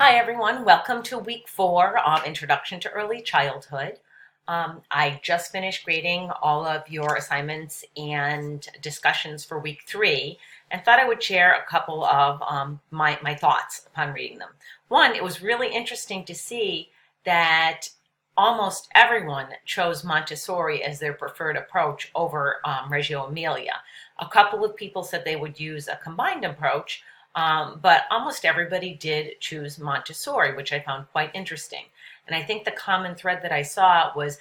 Hi everyone, welcome to week 4 of Introduction to Early Childhood. I just finished grading all of your assignments and discussions for week 3 and thought I would share a couple of my thoughts upon reading them. One, it was really interesting to see that almost everyone chose Montessori as their preferred approach over Reggio Emilia. A couple of people said they would use a combined approach, but almost everybody did choose Montessori, which I found quite interesting. And I think the common thread that I saw was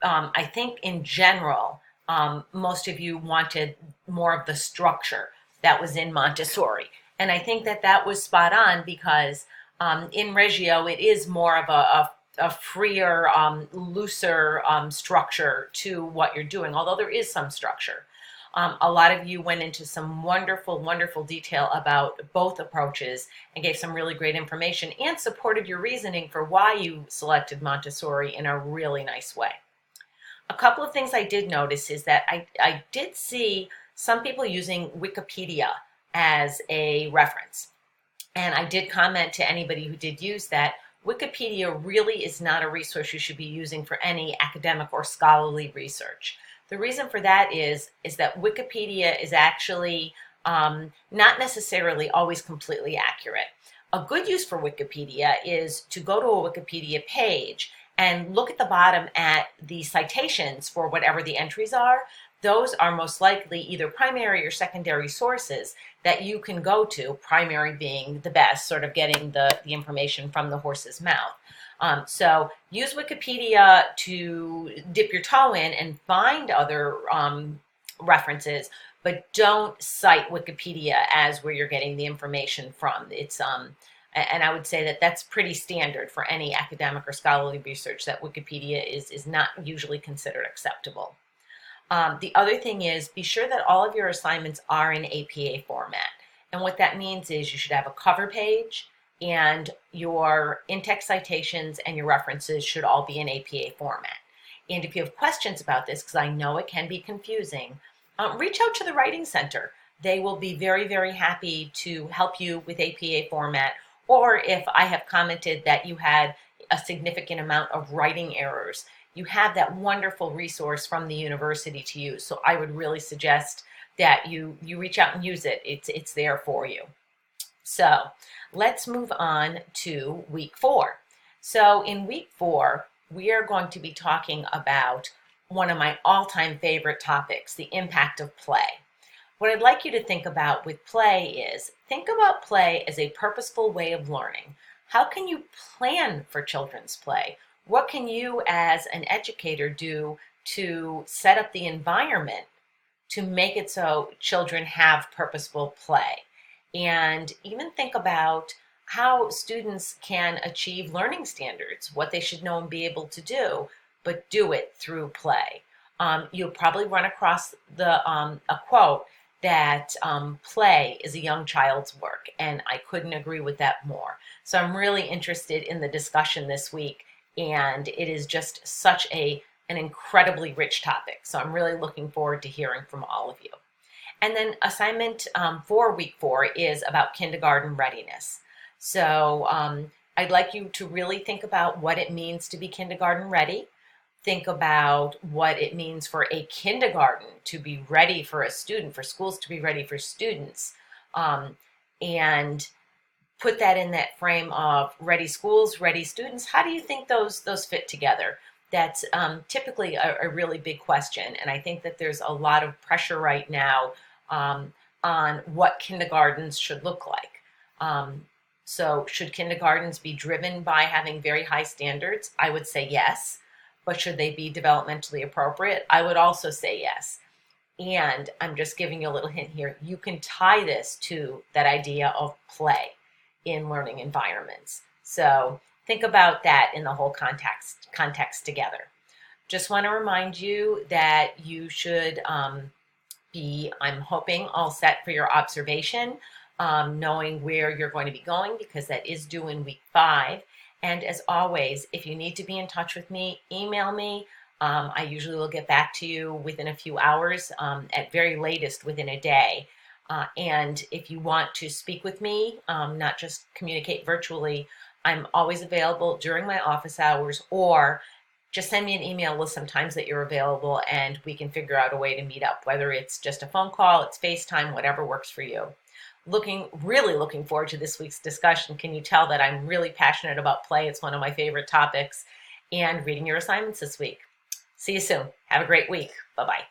I think in general, most of you wanted more of the structure that was in Montessori. And I think that that was spot on because in Reggio, it is more of a freer, looser structure to what you're doing, although there is some structure. A lot of you went into some wonderful, wonderful detail about both approaches and gave some really great information and supported your reasoning for why you selected Montessori in a really nice way. A couple of things I did notice is that I did see some people using Wikipedia as a reference. And I did comment to anybody who did use that Wikipedia really is not a resource you should be using for any academic or scholarly research. The reason for that is that Wikipedia is actually not necessarily always completely accurate. A good use for Wikipedia is to go to a Wikipedia page and look at the bottom at the citations for whatever the entries are. Those are most likely either primary or secondary sources that you can go to, primary being the best, sort of getting the information from the horse's mouth. So use Wikipedia to dip your toe in and find other references, but don't cite Wikipedia as where you're getting the information from. It's and I would say that that's pretty standard for any academic or scholarly research, that Wikipedia is not usually considered acceptable. The other thing is, be sure that all of your assignments are in APA format. And what that means is you should have a cover page, and your in-text citations and your references should all be in APA format. And if you have questions about this, because I know it can be confusing, reach out to the Writing Center. They will be very, very happy to help you with APA format. Or if I have commented that you had a significant amount of writing errors, you have that wonderful resource from the university to use. So I would really suggest that you reach out and use it. It's there for you. So let's move on to week 4. So in week 4, we are going to be talking about one of my all-time favorite topics, the impact of play. What I'd like you to think about with play is, think about play as a purposeful way of learning. How can you plan for children's play? What can you as an educator do to set up the environment to make it so children have purposeful play? And even think about how students can achieve learning standards, what they should know and be able to do, but do it through play. You'll probably run across a quote that play is a young child's work, and I couldn't agree with that more. So I'm really interested in the discussion this week, and it is just such an incredibly rich topic. So I'm really looking forward to hearing from all of you. And then assignment for week 4 is about kindergarten readiness. So I'd like you to really think about what it means to be kindergarten ready. Think about what it means for a kindergarten to be ready for a student, for schools to be ready for students, and put that in that frame of ready schools, ready students. How do you think those fit together? That's typically a really big question, and I think that there's a lot of pressure right now on what kindergartens should look like. So should kindergartens be driven by having very high standards? I would say yes. But should they be developmentally appropriate? I would also say yes. And I'm just giving you a little hint here. You can tie this to that idea of play in learning environments. So think about that in the whole context together. Just want to remind you that you should be, I'm hoping, all set for your observation, knowing where you're going to be going, because that is due in week 5. And as always, if you need to be in touch with me, email me. I usually will get back to you within a few hours, at very latest within a day. And if you want to speak with me, not just communicate virtually, I'm always available during my office hours, or just send me an email with some times that you're available and we can figure out a way to meet up, whether it's just a phone call, it's FaceTime, whatever works for you. Really looking forward to this week's discussion. Can you tell that I'm really passionate about play? It's one of my favorite topics, and reading your assignments this week. See you soon. Have a great week. Bye-bye.